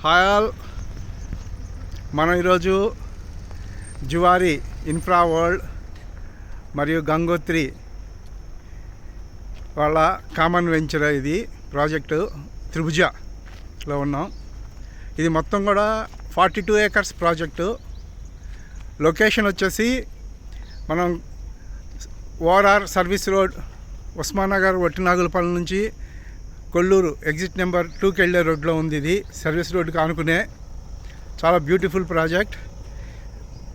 Hi all, మనం ఈరోజు Zuari infra world మరియు గంగోత్రి వాళ్ళ కామన్ వెంచర్ ఇది ప్రాజెక్టు త్రిభుజలో ఉన్నాం. ఇది మొత్తం కూడా 42 ఏకర్స్ ప్రాజెక్టు. లొకేషన్ వచ్చేసి మనం ORR service road Usmannagar Vattinagulapally నుంచి కొల్లూరు ఎగ్జిట్ నెంబర్ 2కి వెళ్ళే రోడ్లో ఉంది. ఇది సర్వీస్ రోడ్డుకి ఆనుకునే చాలా బ్యూటిఫుల్ ప్రాజెక్ట్.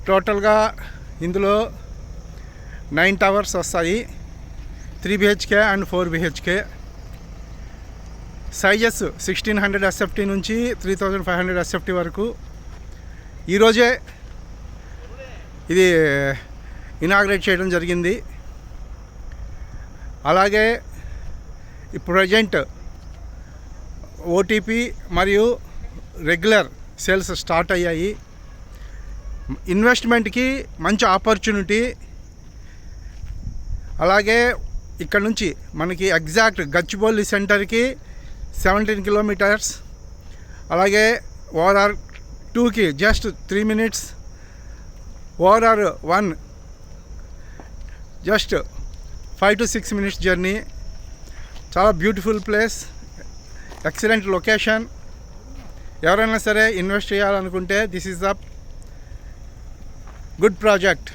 టోటల్గా ఇందులో 9 టవర్స్ వస్తాయి, 3 BHK and 4 BHK. Sizes 1600 SFT నుంచి 3500 SFT వరకు. ఈరోజే ఇది ఇనాగ్రేట్ చేయడం జరిగింది. అలాగే ఈ ప్రజెంట్ ఓటీపీ మరియు రెగ్యులర్ సేల్స్ స్టార్ట్ అయ్యాయి. ఇన్వెస్ట్మెంట్కి మంచి ఆపర్చునిటీ. అలాగే ఇక్కడ నుంచి మనకి ఎగ్జాక్ట్ గచ్చిబౌలి సెంటర్కి 17 కిలోమీటర్స్. అలాగే ఓఆర్ఆర్ 2కి just 3 minutes, ORR 1 just 5 to 6 minutes journey. చాలా బ్యూటిఫుల్ ప్లేస్, ఎక్సలెంట్ లొకేషన్. ఎవరైనా సరే ఇన్వెస్ట్ చేయాలనుకుంటే this is the good project.